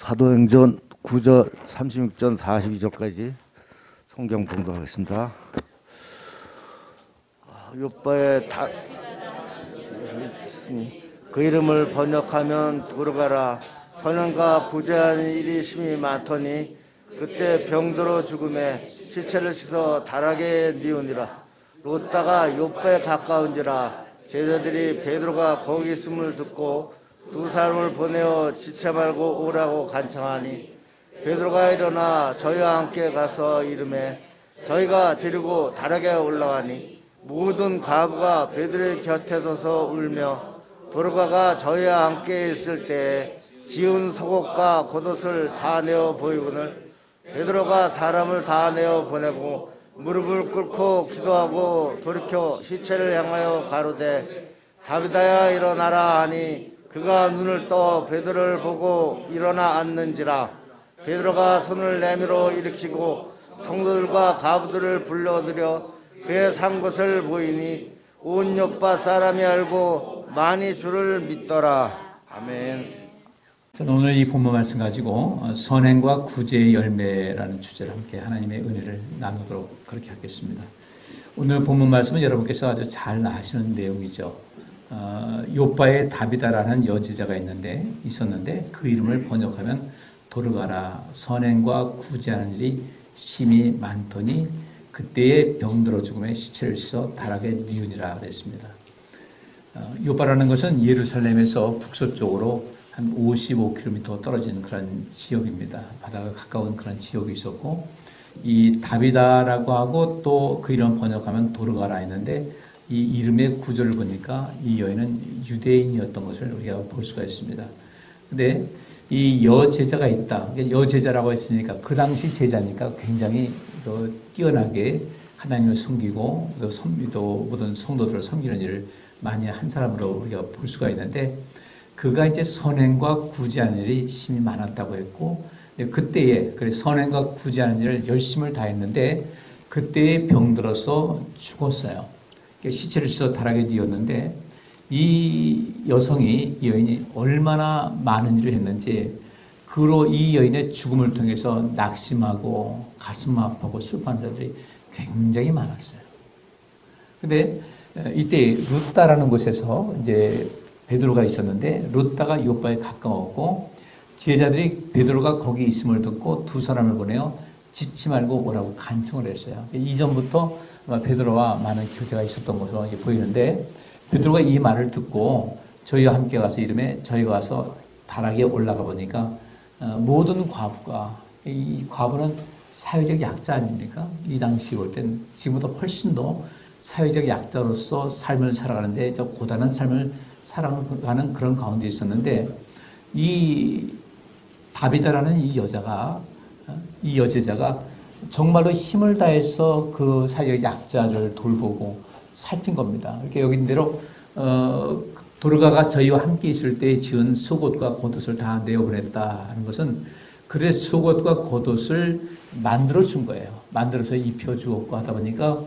사도행전 9절, 36절, 42절까지 성경 봉독하겠습니다. 요빠의 그 이름을 번역하면 돌아가라. 선행과 구제한 일이 심히 많더니 그때 병들어 죽음에 시체를 씻어 다락에 뉘우니라. 롯다가 요빠에 가까운지라. 제자들이 베드로가 거기 있음을 듣고 두 사람을 보내어 지체 말고 오라고 간청하니 베드로가 일어나 저희와 함께 가서 이르매 저희가 데리고 다락에 올라가니 모든 과부가 베드로의 곁에 서서 울며 도로가가 저희와 함께 있을 때에 지은 속옷과 겉옷을 다 내어 보이거늘 베드로가 사람을 다 내어 보내고 무릎을 꿇고 기도하고 돌이켜 시체를 향하여 가로되 다비다야 일어나라 하니 그가 눈을 떠 베드로를 보고 일어나 앉는지라. 베드로가 손을 내밀어 일으키고 성도들과 가부들을 불러들여 그의 산 것을 보이니 온 요빠 사람이 알고 많이 주를 믿더라. 아멘. 오늘 이 본문 말씀 가지고 선행과 구제의 열매라는 주제로 함께 하나님의 은혜를 나누도록 그렇게 하겠습니다. 오늘 본문 말씀은 여러분께서 아주 잘 아시는 내용이죠. 요빠에 다비다라는 여제자가 있었는데 그 이름을 번역하면 도르가라. 선행과 구제하는 일이 심히 많더니 그때에 병들어 죽음에 시체를 씻어 다락에 뉘우니라 그랬습니다. 요빠라는 것은 예루살렘에서 북서쪽으로 한 55km 떨어진 그런 지역입니다. 바다가 가까운 그런 지역이 있었고, 이 다비다라고 하고 또 그 이름 번역하면 도르가라 했는데 이 이름의 구절을 보니까 이 여인은 유대인이었던 것을 우리가 볼 수가 있습니다. 근데 이 여제자가 있다. 여제자라고 했으니까 그 당시 제자니까 굉장히 뛰어나게 하나님을 섬기고 또 모든 성도들을 섬기는 일을 많이 한 사람으로 우리가 볼 수가 있는데 그가 이제 선행과 구제하는 일이 심히 많았다고 했고 그때에 선행과 구제하는 일을 열심을 다했는데 그때에 병들어서 죽었어요. 시체를 씻어 다락에 뉘었는데 이 여인이 얼마나 많은 일을 했는지 그로 이 여인의 죽음을 통해서 낙심하고 가슴 아프고 슬퍼하는 사람들이 굉장히 많았어요. 근데 이때 루다라는 곳에서 이제 베드로가 있었는데 루다가 요빠에 가까웠고 제자들이 베드로가 거기 있음을 듣고 두 사람을 보내어 짓지 말고 오라고 간청을 했어요. 이전부터 베드로와 많은 교제가 있었던 것으로 보이는데 베드로가 이 말을 듣고 저희와 함께 가서 이름에 저희가 와서 다락에 올라가 보니까 모든 과부가 이 과부는 사회적 약자 아닙니까? 이 당시 볼 땐 지금보다 훨씬 더 사회적 약자로서 삶을 살아가는데 저 고단한 삶을 살아가는 그런 가운데 있었는데 이 다비다라는 이 여제자가 정말로 힘을 다해서 그 사회적 약자를 돌보고 살핀 겁니다. 이렇게 여긴 대로 도르가가 저희와 함께 있을 때 지은 속옷과 겉옷을 다 내어보냈다 하는 것은 그의 속옷과 겉옷을 만들어 준 거예요. 만들어서 입혀 주었고 하다 보니까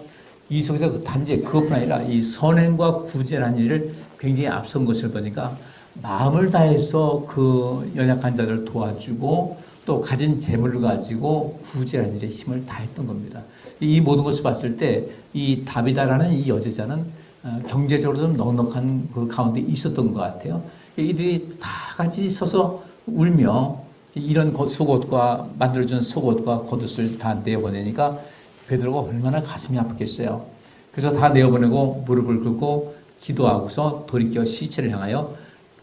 이 속에서 단지 그것뿐 아니라 이 선행과 구제라는 일을 굉장히 앞선 것을 보니까 마음을 다해서 그 연약한 자들을 도와주고 또 가진 재물을 가지고 구제하는 일에 힘을 다했던 겁니다. 이 모든 것을 봤을 때 이 다비다라는 이 여제자는 경제적으로 좀 넉넉한 그 가운데 있었던 것 같아요. 이들이 다 같이 서서 울며 이런 속옷과 만들어준 속옷과 겉옷을 다 내어보내니까 베드로가 얼마나 가슴이 아팠겠어요. 그래서 다 내어보내고 무릎을 꿇고 기도하고서 돌이켜 시체를 향하여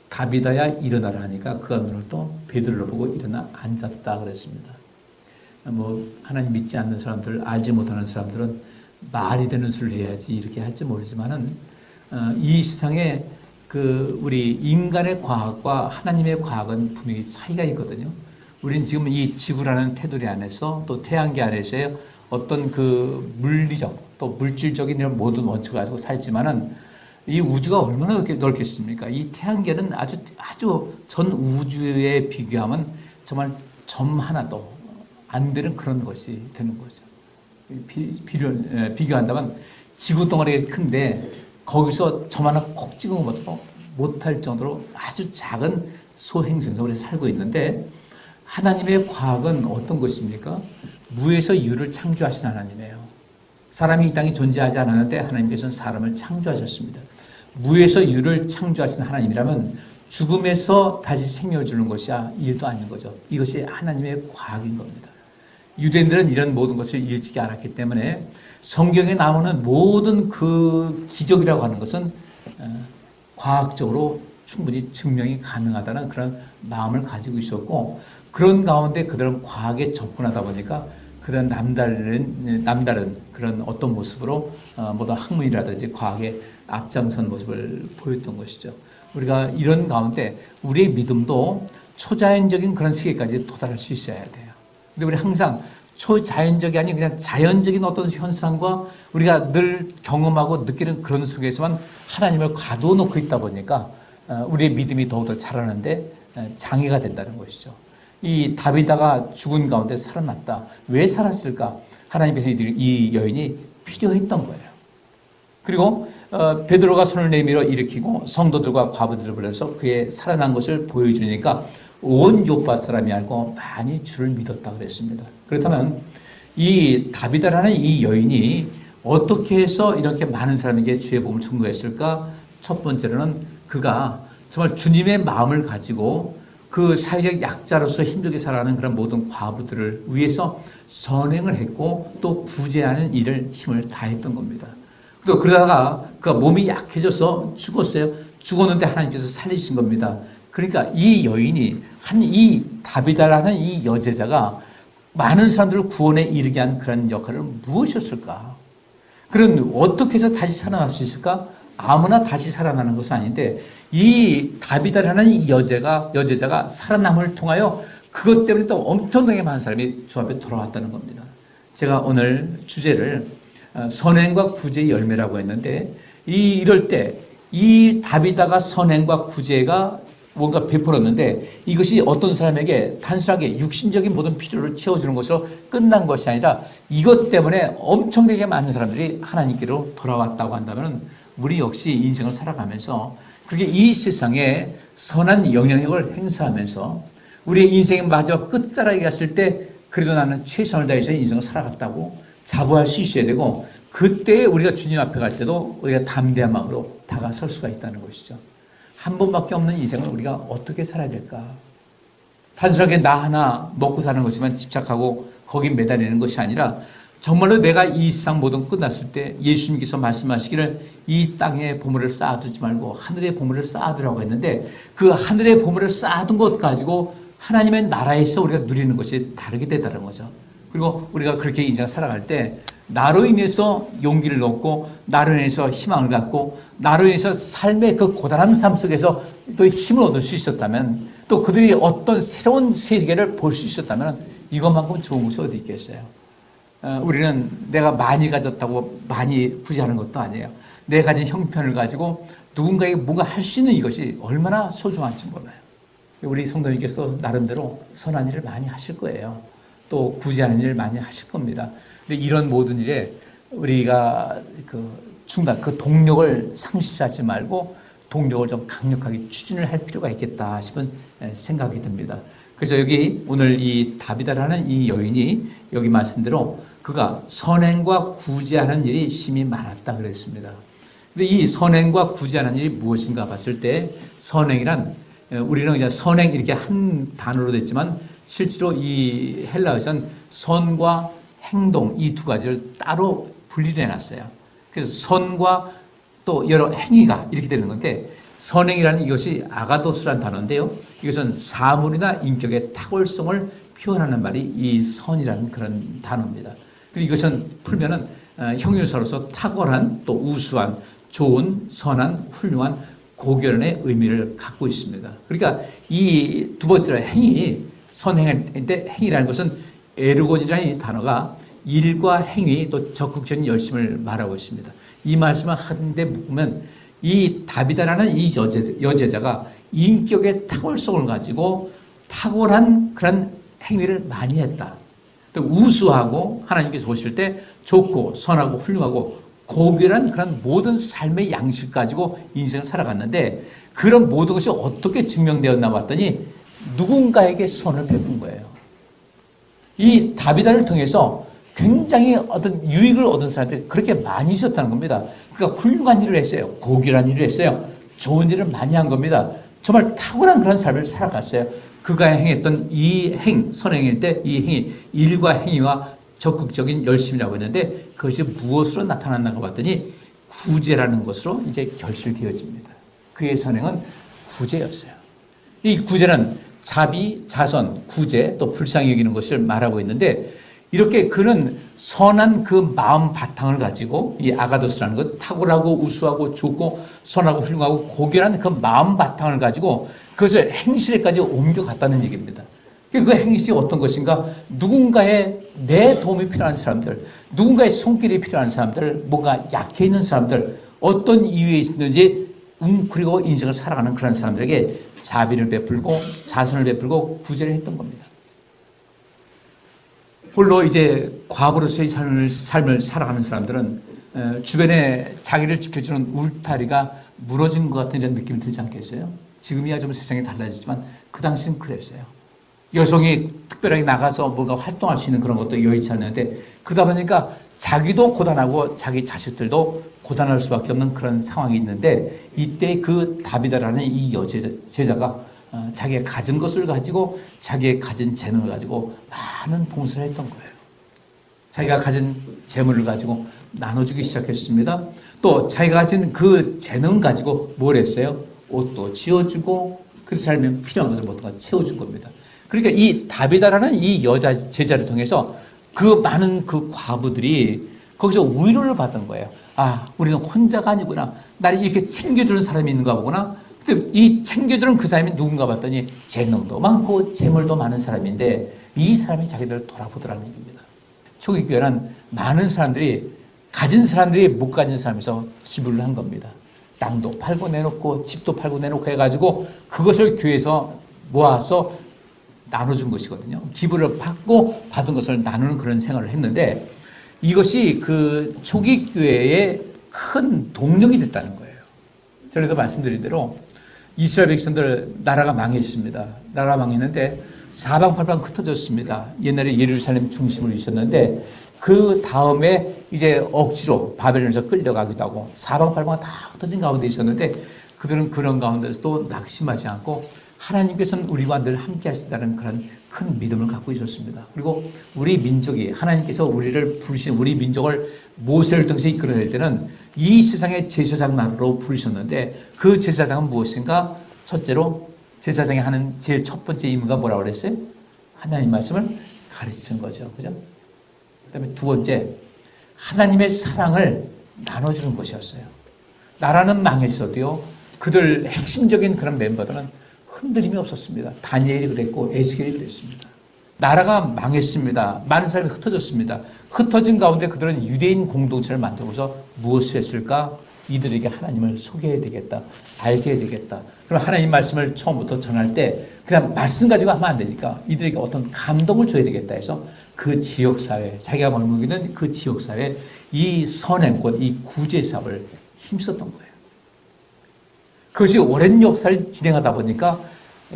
다비다야 일어나라 하니까 그가 눈을 떠 베드로를 보고 일어나 앉았다 그랬습니다. 하나님 믿지 않는 사람들, 알지 못하는 사람들은 말이 되는 소리를 해야지 이렇게 할지 모르지만은 이 세상에 우리 인간의 과학과 하나님의 과학은 분명히 차이가 있거든요. 우리는 지금 이 지구라는 테두리 안에서 또 태양계 안에서의 어떤 그 물리적 또 물질적인 이런 모든 원칙을 가지고 살지만은 이 우주가 얼마나 넓겠습니까? 이 태양계는 아주 전 우주에 비교하면 정말 점 하나도 안 되는 그런 것이 되는 거죠. 비교한다면 지구 덩어리가 큰데 거기서 점 하나 콕 찍은 것도 못할 정도로 아주 작은 소행성에서 우리 살고 있는데 하나님의 과학은 어떤 것입니까? 무에서 유를 창조하신 하나님이에요. 사람이 이 땅에 존재하지 않았는데 하나님께서는 사람을 창조하셨습니다. 무에서 유를 창조하신 하나님이라면 죽음에서 다시 생명을 주는 것이 일도 아닌 거죠. 이것이 하나님의 과학인 겁니다. 유대인들은 이런 모든 것을 일찍이 알았기 때문에 성경에 나오는 모든 그 기적이라고 하는 것은 과학적으로 충분히 증명이 가능하다는 그런 마음을 가지고 있었고, 그런 가운데 그들은 과학에 접근하다 보니까 그런 남다른 그런 어떤 모습으로 모든 학문이라든지 과학에 앞장선 모습을 보였던 것이죠. 우리가 이런 가운데 우리의 믿음도 초자연적인 그런 세계까지 도달할 수 있어야 돼요. 근데 우리 항상 초자연적이 아닌 그냥 자연적인 어떤 현상과 우리가 늘 경험하고 느끼는 그런 속에서만 하나님을 가둬놓고 있다 보니까 우리의 믿음이 더욱더 자라는데 장애가 된다는 것이죠. 이 다비다가 죽은 가운데 살아났다. 왜 살았을까? 하나님께서 이 여인이 필요했던 거예요. 그리고 베드로가 손을 내밀어 일으키고 성도들과 과부들을 불러서 그의 살아난 것을 보여주니까 온 요파 사람이 알고 많이 주를 믿었다 그랬습니다. 그렇다면 이 다비다라는 이 여인이 어떻게 해서 이렇게 많은 사람에게 주의 복음을 전거했을까? 첫 번째로는 그가 정말 주님의 마음을 가지고 그 사회적 약자로서 힘들게 살아가는 그런 모든 과부들을 위해서 선행을 했고 또 구제하는 일을 힘을 다했던 겁니다. 또 그러다가 그가 몸이 약해져서 죽었어요. 죽었는데 하나님께서 살리신 겁니다. 그러니까 이 여인이 이 다비다라는 이 여제자가 많은 사람들을 구원에 이르게 한 그런 역할을 무엇이었을까? 그런 어떻게 해서 다시 살아날 수 있을까? 아무나 다시 살아나는 것은 아닌데 이 다비다라는 이 여제자가 살아남을 통하여 그것 때문에 또 엄청나게 많은 사람이 주 앞에 돌아왔다는 겁니다. 제가 오늘 주제를 선행과 구제의 열매라고 했는데 이럴 때 이 다비다가 선행과 구제가 뭔가 베풀었는데 이것이 어떤 사람에게 단순하게 육신적인 모든 필요를 채워주는 것으로 끝난 것이 아니라 이것 때문에 엄청나게 많은 사람들이 하나님께로 돌아왔다고 한다면 우리 역시 인생을 살아가면서 그렇게 이 세상에 선한 영향력을 행사하면서 우리의 인생의 마지막 끝자락에 갔을 때 그래도 나는 최선을 다해서 인생을 살아갔다고 자부할 수 있어야 되고, 그때 우리가 주님 앞에 갈 때도 우리가 담대한 마음으로 다가설 수가 있다는 것이죠. 한 번밖에 없는 인생을 우리가 어떻게 살아야 될까? 단순하게 나 하나 먹고 사는 것에만 집착하고 거기 매달리는 것이 아니라 정말로 내가 이 세상 모든 끝났을 때 예수님께서 말씀하시기를 이 땅에 보물을 쌓아두지 말고 하늘의 보물을 쌓아두라고 했는데 그 하늘의 보물을 쌓아둔 것 가지고 하나님의 나라에서 우리가 누리는 것이 다르게 되다는 거죠. 그리고 우리가 그렇게 인생을 살아갈 때 나로 인해서 용기를 얻고 나로 인해서 희망을 갖고 나로 인해서 삶의 그 고단한 삶 속에서 또 힘을 얻을 수 있었다면, 또 그들이 어떤 새로운 세계를 볼 수 있었다면 이것만큼 좋은 것이 어디 있겠어요. 우리는 내가 많이 가졌다고 많이 부자하는 것도 아니에요. 내가 가진 형편을 가지고 누군가에게 뭔가 할 수 있는 이것이 얼마나 소중한지 몰라요. 우리 성도님께서 나름대로 선한 일을 많이 하실 거예요. 또 구제하는 일을 많이 하실 겁니다. 근데 이런 모든 일에 우리가 그 동력을 상실하지 말고 동력을 좀 강력하게 추진을 할 필요가 있겠다 싶은 생각이 듭니다. 그래서 여기 오늘 이 다비다라는 이 여인이 여기 말씀대로 그가 선행과 구제하는 일이 심히 많았다 그랬습니다. 근데 이 선행과 구제하는 일이 무엇인가 봤을 때 선행이란 우리는 그냥 선행 이렇게 한 단어로 됐지만 실제로 이 헬라어에서는 선과 행동 이 두 가지를 따로 분리를 해놨어요. 그래서 선과 또 여러 행위가 이렇게 되는 건데 선행이라는 이것이 아가도스라는 단어인데요. 이것은 사물이나 인격의 탁월성을 표현하는 말이 이 선이라는 그런 단어입니다. 그리고 이것은 풀면은 형용사로서 탁월한 또 우수한 좋은 선한 훌륭한 고결의 의미를 갖고 있습니다. 그러니까 이 두 번째로 행위 선행인데 행위라는 것은 에르고지라는 이 단어가 일과 행위 또 적극적인 열심을 말하고 있습니다. 이 말씀을 하는데 묶으면 이 다비다라는 이 여제자가 인격의 탁월성을 가지고 탁월한 그런 행위를 많이 했다. 또 우수하고 하나님께서 보실 때 좋고 선하고 훌륭하고 고결한 그런 모든 삶의 양식 가지고 인생을 살아갔는데 그런 모든 것이 어떻게 증명되었나 봤더니 누군가에게 선을 베푼 거예요. 이 다비다를 통해서 굉장히 어떤 유익을 얻은 사람들이 그렇게 많이 있었다는 겁니다. 그러니까 훌륭한 일을 했어요. 고귀한 일을 했어요. 좋은 일을 많이 한 겁니다. 정말 탁월한 그런 삶을 살아갔어요. 그가 행했던 이 선행일 때 이 행위, 일과 행위와 적극적인 열심이라고 했는데 그것이 무엇으로 나타났는가 봤더니 구제라는 것으로 이제 결실되어집니다. 그의 선행은 구제였어요. 이 구제는 자비, 자선, 구제, 또 불쌍히 여기는 것을 말하고 있는데 이렇게 그는 선한 그 마음 바탕을 가지고 이 아가도스라는 것, 탁월하고 우수하고 좋고 선하고 훌륭하고 고결한 그 마음 바탕을 가지고 그것을 행실에까지 옮겨갔다는 얘기입니다. 그 행실이 어떤 것인가? 누군가의 내 도움이 필요한 사람들, 누군가의 손길이 필요한 사람들, 뭔가 약해 있는 사람들, 어떤 이유에 있는지 웅크리고 인생을 살아가는 그런 사람들에게 자비를 베풀고 자선을 베풀고 구제를 했던 겁니다. 홀로 이제 과부로서의 삶을 살아가는 사람들은 주변에 자기를 지켜주는 울타리가 무너진 것 같은 이런 느낌이 들지 않겠어요? 지금이야 좀 세상이 달라지지만 그 당시는 그랬어요. 여성이 특별하게 나가서 뭔가 활동할 수 있는 그런 것도 여의치 않는데 그러다 보니까 자기도 고단하고 자기 자식들도 고단할 수밖에 없는 그런 상황이 있는데 이때 그 다비다라는 이 여제자가 자기가 가진 것을 가지고 자기의 가진 재능을 가지고 많은 봉사를 했던 거예요. 자기가 가진 재물을 가지고 나눠주기 시작했습니다. 또 자기가 가진 그 재능 가지고 뭘 했어요? 옷도 지어주고 그래서 살면 필요한 것을 모두가 채워준 겁니다. 그러니까 이 다비다라는 이 여자 제자를 통해서 그 많은 그 과부들이 거기서 위로를 받은 거예요. 아, 우리는 혼자가 아니구나. 나를 이렇게 챙겨주는 사람이 있는가 보구나. 근데 이 챙겨주는 그 사람이 누군가 봤더니 재능도 많고 재물도 많은 사람인데 이 사람이 자기들을 돌아보더라는 얘기입니다. 초기 교회는 많은 사람들이 가진 사람들이 못 가진 사람에서 기부를 한 겁니다. 땅도 팔고 내놓고 집도 팔고 내놓고 해가지고 그것을 교회에서 모아서 나눠준 것이거든요. 기부를 받고 받은 것을 나누는 그런 생활을 했는데 이것이 그 초기 교회의 큰 동력이 됐다는 거예요. 전에도 말씀드린 대로 이스라엘 백성들 나라가 망했습니다. 나라가 망했는데 사방팔방 흩어졌습니다. 옛날에 예루살렘 중심으로 있었는데 그 다음에 이제 억지로 바벨론에서 끌려가기도 하고 사방팔방 다 흩어진 가운데 있었는데 그들은 그런 가운데서도 낙심하지 않고 하나님께서는 우리와 늘 함께 하신다는 그런 큰 믿음을 갖고 있었습니다. 그리고 우리 민족이 하나님께서 우리를 부르신 우리 민족을 모세를 통해서 이끌어낼 때는 이 세상의 제사장 나라로 부르셨는데 그 제사장은 무엇인가? 첫째로 제사장이 하는 제일 첫 번째 임무가 뭐라고 그랬어요? 하나님 말씀을 가르치는 거죠. 그죠? 그 다음에 두 번째, 하나님의 사랑을 나눠주는 것이었어요. 나라는 망했어도요, 그들 핵심적인 그런 멤버들은 흔들림이 없었습니다. 다니엘이 그랬고 에스겔이 그랬습니다. 나라가 망했습니다. 많은 사람이 흩어졌습니다. 흩어진 가운데 그들은 유대인 공동체를 만들어서 무엇을 했을까? 이들에게 하나님을 소개해야 되겠다. 알게 해야 되겠다. 그럼 하나님 말씀을 처음부터 전할 때 그냥 말씀 가지고 하면 안 되니까 이들에게 어떤 감동을 줘야 되겠다 해서 그 지역사회, 자기가 머무르는 그 지역사회에 이 선행권, 이 구제 사업을 힘썼던 거예요. 그것이 오랜 역사를 진행하다 보니까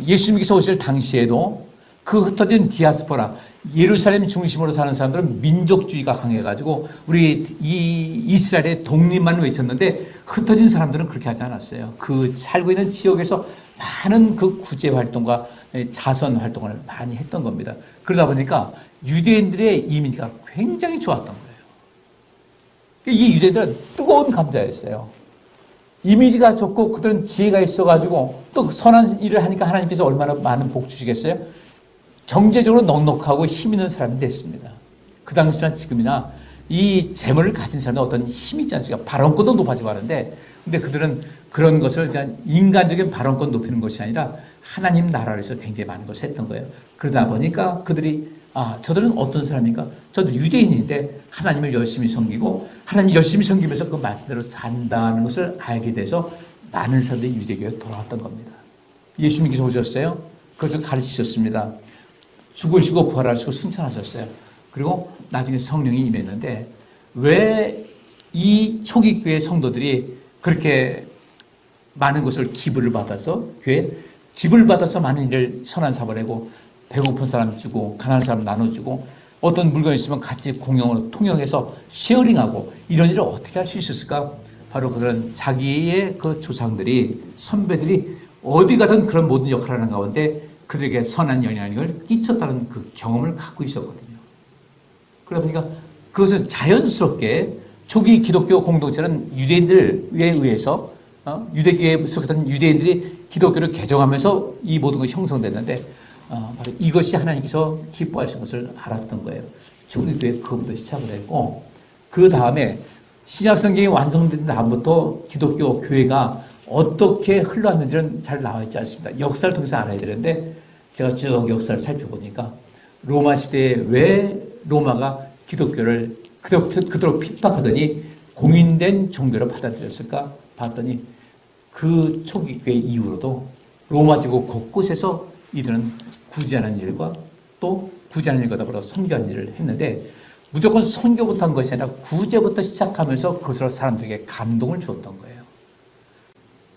예수님께서 오실 당시에도 그 흩어진 디아스포라, 예루살렘 중심으로 사는 사람들은 민족주의가 강해가지고 우리 이 이스라엘의 독립만 외쳤는데 흩어진 사람들은 그렇게 하지 않았어요. 그 살고 있는 지역에서 많은 그 구제 활동과 자선 활동을 많이 했던 겁니다. 그러다 보니까 유대인들의 이미지가 굉장히 좋았던 거예요. 이 유대인들은 뜨거운 감자였어요. 이미지가 좋고 그들은 지혜가 있어가지고 또 선한 일을 하니까 하나님께서 얼마나 많은 복 주시겠어요? 경제적으로 넉넉하고 힘 있는 사람이 됐습니다. 그 당시나 지금이나 이 재물을 가진 사람은 어떤 힘이 있지 않습니까? 발언권도 높아지고 하는데 근데 그들은 그런 것을 인간적인 발언권 높이는 것이 아니라 하나님 나라에서 굉장히 많은 것을 했던 거예요. 그러다 보니까 그들이 저들은 어떤 사람인가? 저도 유대인인데 하나님을 열심히 섬기고 하나님 열심히 섬기면서 그 말씀대로 산다는 것을 알게 돼서 많은 사람들이 유대교에 돌아왔던 겁니다. 예수님께서 오셨어요. 그것을 가르치셨습니다. 죽으시고 부활하시고 승천하셨어요. 그리고 나중에 성령이 임했는데 왜 이 초기 교회 성도들이 그렇게 많은 것을 기부를 받아서 교회 기부를 받아서 많은 일을 선한 사업을 하고 배고픈 사람 주고 가난한 사람 나눠주고 어떤 물건이 있으면 같이 공용으로 통용해서 쉐어링하고 이런 일을 어떻게 할 수 있었을까? 바로 그런 자기의 그 조상들이 선배들이 어디 가든 그런 모든 역할을 하는 가운데 그들에게 선한 영향을 끼쳤다는 그 경험을 갖고 있었거든요. 그러다 보니까 그것은 자연스럽게 초기 기독교 공동체는 유대인들에 의해서 유대교에 속했던 유대인들이 기독교를 개정하면서 이 모든 것이 형성됐는데 바로 이것이 하나님께서 기뻐하시는 것을 알았던 거예요. 초기 교회 그것부터 시작을 했고 그 다음에 신약 성경이 완성된 다음부터 기독교 교회가 어떻게 흘러왔는지는 잘 나와 있지 않습니다. 역사를 통해서 알아야 되는데 제가 쭉 역사를 살펴보니까 로마 시대에 왜 로마가 기독교를 그토록 핍박하더니 공인된 종교로 받아들였을까 봤더니 그 초기 교회 이후로도 로마 제국 곳곳에서 이들은 구제하는 일과 또 구제하는 일과 더불어 선교하는 일을 했는데 무조건 선교부터 한 것이 아니라 구제부터 시작하면서 그것으로 사람들에게 감동을 주었던 거예요.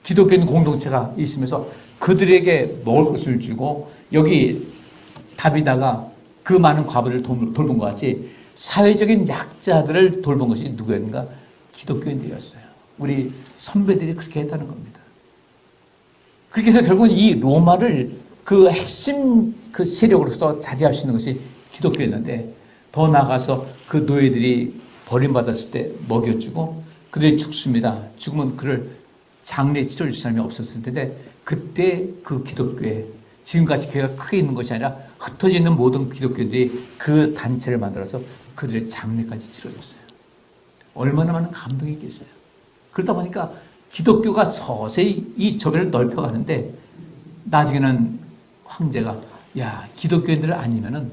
기독교인 공동체가 있으면서 그들에게 먹을 것을 주고 여기 다비다가 그 많은 과부를 돌본 것 같이 사회적인 약자들을 돌본 것이 누구였는가? 기독교인들이었어요. 우리 선배들이 그렇게 했다는 겁니다. 그렇게 해서 결국은 이 로마를 그 핵심 그 세력으로서 자리할 수 있는 것이 기독교였는데 더 나아가서 그 노예들이 버림받았을 때 먹여주고 그들이 죽습니다. 죽으면 그를 장례 치러줄 사람이 없었을 텐데 그때 그 기독교에 지금같이 교회가 크게 있는 것이 아니라 흩어져 있는 모든 기독교인들이 그 단체를 만들어서 그들의 장례까지 치러줬어요. 얼마나 많은 감동이 있겠어요. 그러다 보니까 기독교가 서서히 이 저변을 넓혀가는데 나중에는 황제가 야 기독교인들 아니면은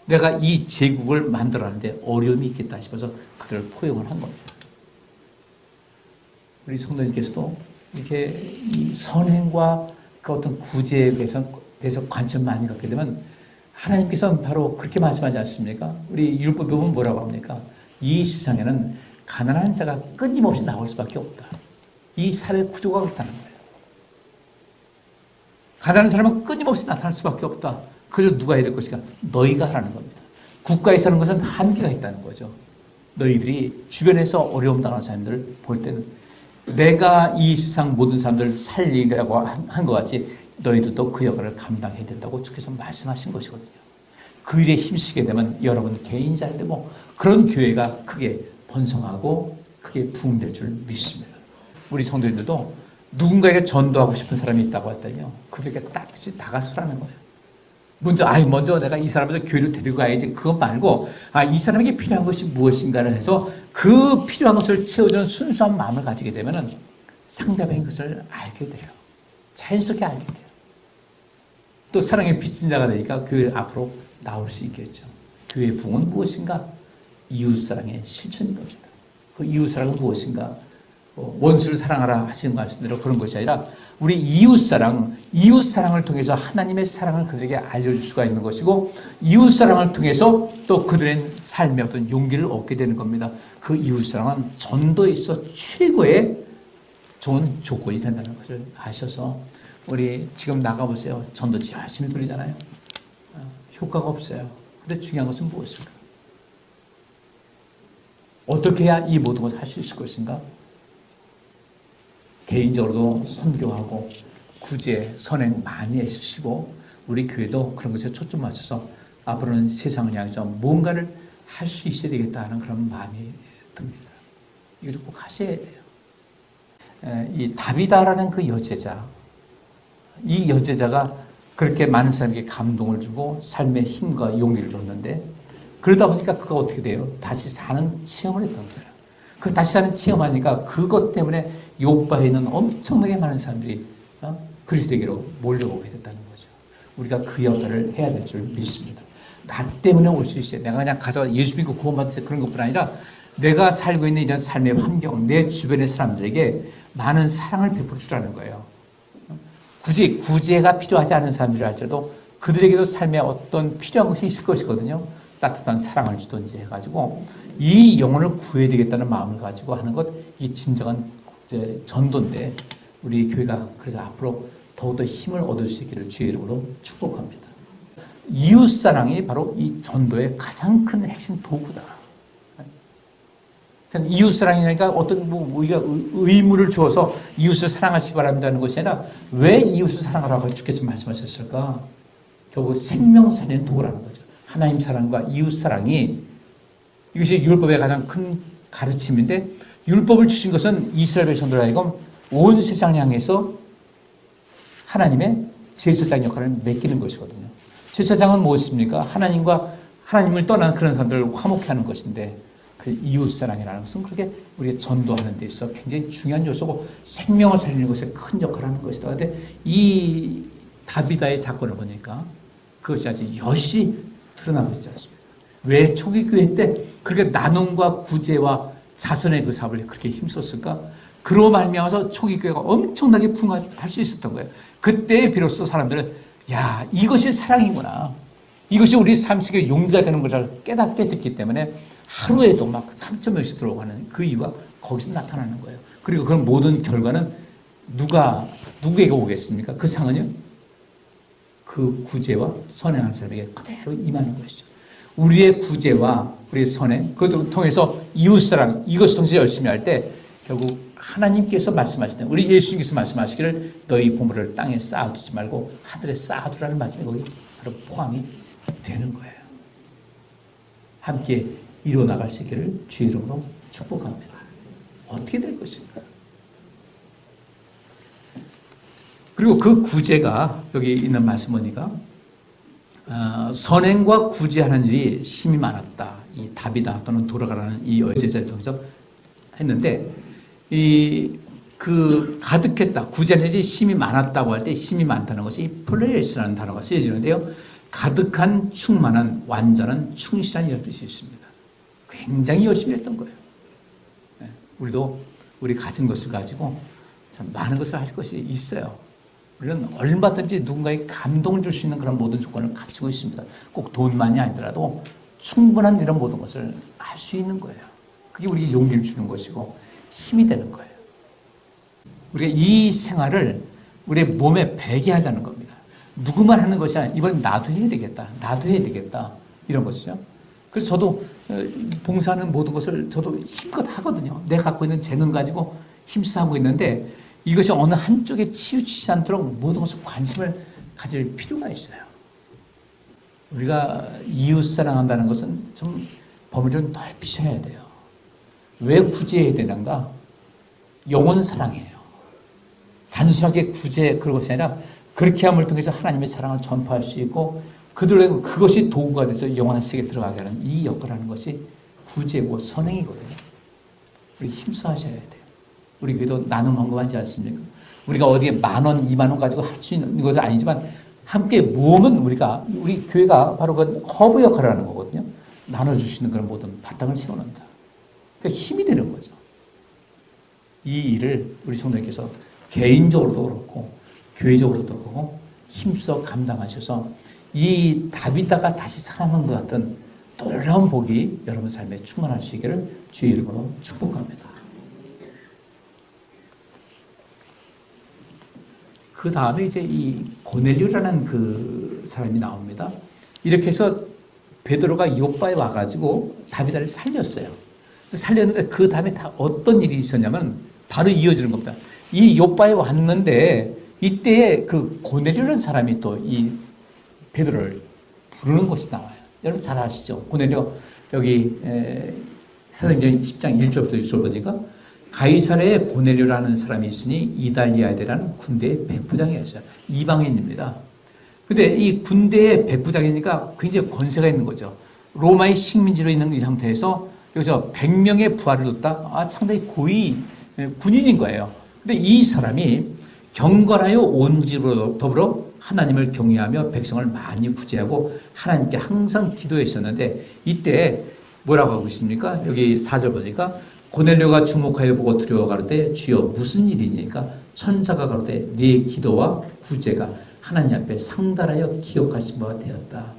내가 이 제국을 만들어가는데 어려움이 있겠다 싶어서 그들을 포용을 한 겁니다. 우리 성도님께서도 이렇게 이 선행과 그 어떤 구제에 대해서 관심 많이 갖게 되면 하나님께서는 바로 그렇게 말씀하지 않습니까? 우리 율법에 보면 뭐라고 합니까? 이 세상에는 가난한 자가 끊임없이 나올 수밖에 없다. 이 사회 구조가 그렇다는 거예요. 가난한 사람은 끊임없이 나타날 수밖에 없다. 그래서 누가 해야 될 것인가? 너희가 하라는 겁니다. 국가에 사는 것은 한계가 있다는 거죠. 너희들이 주변에서 어려움 당하는 사람들을 볼 때는 내가 이 세상 모든 사람들을 살리려고 한 것 같이 너희들도 그 역할을 감당해야 된다고 주께서 말씀하신 것이거든요. 그 일에 힘쓰게 되면 여러분 개인이 잘 되고 그런 교회가 크게 번성하고 크게 부흥될 줄 믿습니다. 우리 성도님들도 누군가에게 전도하고 싶은 사람이 있다고 했더니요. 그들에게 따뜻이 다가서라는 거예요. 먼저 내가 이 사람을 교회로 데리고 가야지. 그거 말고, 이 사람에게 필요한 것이 무엇인가를 해서 그 필요한 것을 채워주는 순수한 마음을 가지게 되면은 상대방이 그것을 알게 돼요. 자연스럽게 알게 돼요. 또 사랑의 빚진 자가 되니까 교회 앞으로 나올 수 있겠죠. 교회의 부흥은 무엇인가? 이웃사랑의 실천인 겁니다. 그 이웃사랑은 무엇인가? 원수를 사랑하라 하시는 말씀대로 그런 것이 아니라 우리 이웃사랑을 통해서 하나님의 사랑을 그들에게 알려줄 수가 있는 것이고 이웃사랑을 통해서 또 그들의 삶의 어떤 용기를 얻게 되는 겁니다. 그 이웃사랑은 전도에 있어 최고의 좋은 조건이 된다는 것을 아셔서 우리 지금 나가보세요. 전도 열심히 돌리잖아요. 효과가 없어요. 근데 중요한 것은 무엇일까? 어떻게 해야 이 모든 것을 할 수 있을 것인가? 개인적으로도 선교하고 구제, 선행 많이 해주시고 우리 교회도 그런 것에 초점 맞춰서 앞으로는 세상을 향해서 뭔가를 할 수 있어야 되겠다는 그런 마음이 듭니다. 이거 꼭 하셔야 돼요. 이 다비다라는 그 여제자, 이 여제자가 그렇게 많은 사람에게 감동을 주고 삶의 힘과 용기를 줬는데 그러다 보니까 그가 어떻게 돼요? 다시 사는 체험을 했던 거예요. 그 다시 사는 체험하니까 그것 때문에 요바에 있는 엄청나게 많은 사람들이 그리스도에게로 몰려오게 됐다는 거죠. 우리가 그 역할을 해야 될 줄 믿습니다. 나 때문에 올 수 있어요. 내가 그냥 가서 예수 믿고 구원받으세요. 그런 것뿐 아니라 내가 살고 있는 이런 삶의 환경, 내 주변의 사람들에게 많은 사랑을 베풀어 주라는 거예요. 굳이 구제가 필요하지 않은 사람들이라 할지라도 그들에게도 삶에 어떤 필요한 것이 있을 것이거든요. 따뜻한 사랑을 주든지 해가지고 이 영혼을 구해야 되겠다는 마음을 가지고 하는 것, 이게 진정한 전도인데 우리 교회가 그래서 앞으로 더욱더 힘을 얻을 수 있기를 주의 이름으로 축복합니다. 이웃사랑이 바로 이 전도의 가장 큰 핵심 도구다. 이웃사랑이니까 어떤 우리가 의무를 주어서 이웃을 사랑하시기 바랍니다는 것이 아니라 왜 이웃을 사랑하라고 주께서 말씀하셨을까? 결국 생명 살리는 도구라는 거죠. 하나님 사랑과 이웃 사랑이, 이것이 율법의 가장 큰 가르침인데, 율법을 주신 것은 이스라엘 백성들 하여금 온 세상 향해서 하나님의 제사장 역할을 맡기는 것이거든요. 제사장은 무엇입니까? 하나님을 떠난 그런 사람들을 화목케 하는 것인데, 그 이웃사랑이라는 것은 그렇게 우리가 전도하는 데 있어 굉장히 중요한 요소고 생명을 살리는 것에 큰 역할을 하는 것이다. 그런데 이 다비다의 사건을 보니까 그것이 아주 여실히 드러나고 있지 않습니까? 왜 초기 교회 때 그렇게 나눔과 구제와 자선의 그 사업을 그렇게 힘썼을까? 그로 말미암아서 초기 교회가 엄청나게 부흥할 수 있었던 거예요. 그때 비로소 사람들은 야, 이것이 사랑이구나. 이것이 우리 삶 속에 용기가 되는 것을 깨닫게 됐기 때문에 하루에도 막 3,000명씩 들어오고 하는 그 이유가 거기서 나타나는 거예요. 그리고 그 모든 결과는 누구에게 오겠습니까? 그 상은요? 그 구제와 선행하는 사람에게 그대로 임하는 것이죠. 우리의 구제와 우리의 선행, 그것을 통해서 이웃사랑, 이것을 통해서 열심히 할 때 결국 하나님께서 말씀하시는, 우리 예수님께서 말씀하시기를 너희 보물을 땅에 쌓아두지 말고 하늘에 쌓아두라는 말씀이 거기 바로 포함이 되는 거예요. 함께 이루어나갈 수 있기를 주의 이름으로 축복합니다. 어떻게 될 것인가? 그리고 그 구제가 여기 있는 말씀 보니까 선행과 구제하는 일이 심히 많았다. 이 다비다 또는 돌아가라는 이 여제자를 통해서 했는데 그 가득했다. 구제하는 일이 심히 많았다고 할 때 심히 많다는 것이 플레이스라는 단어가 쓰여지는데요. 가득한, 충만한, 완전한, 충실한 이런 뜻이 있습니다. 굉장히 열심히 했던 거예요. 우리도 우리 가진 것을 가지고 참 많은 것을 할 것이 있어요. 우리는 얼마든지 누군가에게 감동을 줄 수 있는 그런 모든 조건을 갖추고 있습니다. 꼭 돈만이 아니더라도 충분한 이런 모든 것을 할 수 있는 거예요. 그게 우리에게 용기를 주는 것이고 힘이 되는 거예요. 우리가 이 생활을 우리의 몸에 배게 하자는 겁니다. 누구만 하는 것이 아니라 이번 나도 해야 되겠다. 나도 해야 되겠다. 이런 것이죠. 그래서 저도 봉사하는 모든 것을 저도 힘껏 하거든요. 내가 갖고 있는 재능 가지고 힘써 하고 있는데 이것이 어느 한쪽에 치우치지 않도록 모든 것을 관심을 가질 필요가 있어요. 우리가 이웃 사랑한다는 것은 좀 범위를 좀 넓히셔야 돼요. 왜 구제해야 되는가? 영혼 사랑이에요. 단순하게 구제 그런 것이 아니라 그렇게 함을 통해서 하나님의 사랑을 전파할 수 있고 그들에게 그것이 도구가 돼서 영원한 세계에 들어가게 하는 이 역할을 하는 것이 구제고 선행이거든요. 우리 힘써 하셔야 돼요. 우리 교회도 나눔 헌금하지 않습니까? 우리가 어디에 10,000원, 20,000원 가지고 할 수 있는 것은 아니지만 함께 모으면 우리 교회가 바로 그 허브 역할을 하는 거거든요. 나눠주시는 그런 모든 바탕을 세워놓는다. 그러니까 힘이 되는 거죠. 이 일을 우리 성도님께서 개인적으로도 그렇고 교회적으로도 그렇고 힘써 감당하셔서 이 다비다가 다시 살아난 것 같은 놀라운 복이 여러분 삶에 충만할 수 있기를 주의 이름으로 축복합니다. 그 다음에 이제 이 고넬료라는 그 사람이 나옵니다. 이렇게 해서 베드로가 요빠에 와가지고 다비다를 살렸어요. 살렸는데 그 다음에 다 어떤 일이 있었냐면 바로 이어지는 겁니다. 이 요빠에 왔는데 이때에 그 고넬료라는 사람이 또 이 베드로를 부르는 것이 나와요. 여러분 잘 아시죠? 고넬료 여기 사도행전 10장 1절부터 6절 보니까 가이사랴에 고넬료라는 사람이 있으니 이달리아데라는 군대의 백부장이었어요. 이방인입니다. 근데 이 군대의 백부장이니까 굉장히 권세가 있는 거죠. 로마의 식민지로 있는 이 상태에서 여기서 100명의 부하를 뒀다? 상당히 고위 군인인 거예요. 근데 이 사람이 경건하여 온지로 더불어 하나님을 경외하며 백성을 많이 구제하고 하나님께 항상 기도했었는데 이때 뭐라고 하고 있습니까? 여기 4절 보니까 고넬료가 주목하여 보고 두려워 가로되 주여 무슨 일이니까 천사가 가로되 네 기도와 구제가 하나님 앞에 상달하여 기억하신 바가 되었다.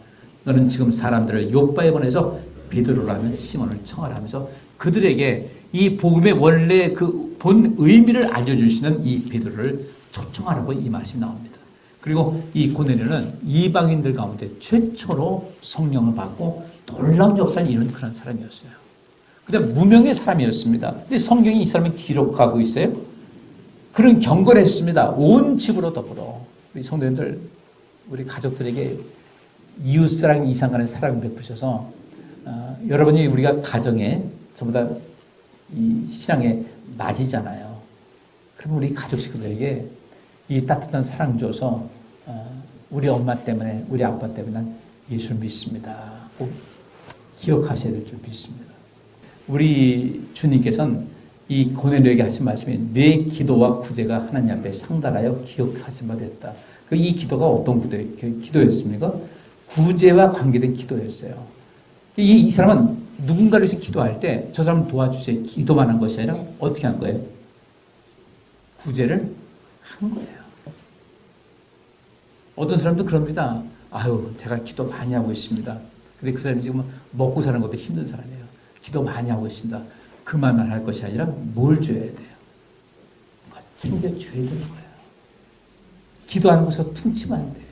너는 지금 사람들을 요빠에 보내서 베드로라는 시몬을 청하라 하면서 그들에게 이 복음의 원래 그 본 의미를 알려주시는 이 베드로를 초청하라고 이 말씀이 나옵니다. 그리고 이 고넬료는 이방인들 가운데 최초로 성령을 받고 놀라운 역사를 이룬 그런 사람이었어요. 근데 무명의 사람이었습니다. 근데 성경이 이 사람을 기록하고 있어요. 그런 경건을 했습니다. 온 집으로 더불어. 우리 성도님들, 우리 가족들에게 이웃사랑 이상 가는 사랑을 베푸셔서 여러분이 우리가 가정에 전부 다 이 신앙의 맞이잖아요. 그럼 우리 가족 식구들에게 이 따뜻한 사랑 줘서 우리 엄마 때문에 우리 아빠 때문에 난 예수를 믿습니다. 꼭 기억하셔야 될 줄 믿습니다. 우리 주님께서는 이 고넬료에게 하신 말씀이 내 기도와 구제가 하나님 앞에 상달하여 기억하신 바 됐다. 이 기도가 어떤 기도였습니까? 구제와 관계된 기도였어요. 이 사람은 누군가를 위해서 기도할 때 저 사람 도와주세요. 기도만 한 것이 아니라 어떻게 한 거예요? 구제를 한 거예요. 어떤 사람도 그럽니다. 아유, 제가 기도 많이 하고 있습니다. 근데 그 사람이 지금 먹고 사는 것도 힘든 사람이에요. 기도 많이 하고 있습니다. 그만만 할 것이 아니라 뭘 줘야 돼요? 뭔가 챙겨줘야 되는 거예요. 기도하는 것을 퉁치면 안 돼요.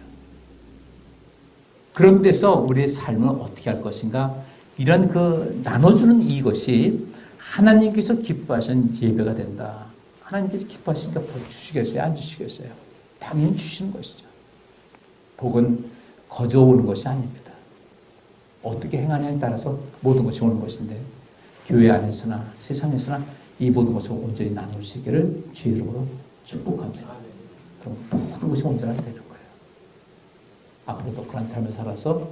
그런 데서 우리의 삶을 어떻게 할 것인가? 이런 그 나눠주는 이것이 하나님께서 기뻐하시는 예배가 된다. 하나님께서 기뻐하시니까 복 주시겠어요? 안 주시겠어요? 당연히 주시는 것이죠. 복은 거저 오는 것이 아닙니다. 어떻게 행하느냐에 따라서 모든 것이 오는 것인데 교회 안에서나 세상에서나 이 모든 것을 온전히 나눌 수 있기를 주의 이름으로 축복합니다. 그럼 모든 것이 온전하게 되는 거예요. 앞으로도 그런 삶을 살아서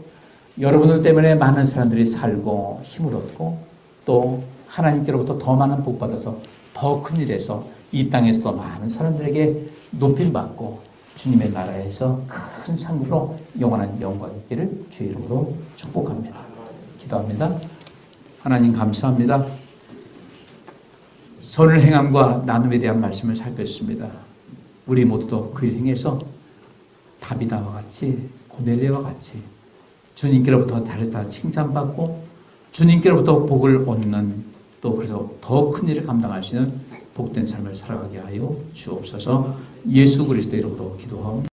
여러분들 때문에 많은 사람들이 살고 힘을 얻고 또 하나님께로부터 더 많은 복 받아서 더 큰 일에서 이 땅에서도 많은 사람들에게 높임받고 주님의 나라에서 큰 상으로 영원한 영광이 있기를 주의 이름으로 축복합니다. 기도합니다. 하나님 감사합니다. 선을 행함과 나눔에 대한 말씀을 살폈습니다. 우리 모두도 그 일 행해서 다비다와 같이 고넬료와 같이 주님께로부터 다르다 칭찬받고 주님께로부터 복을 얻는 또 그래서 더 큰 일을 감당할 수 있는 복된 삶을 살아가게 하여 주옵소서. 예수 그리스도 이름으로 기도하옵니다.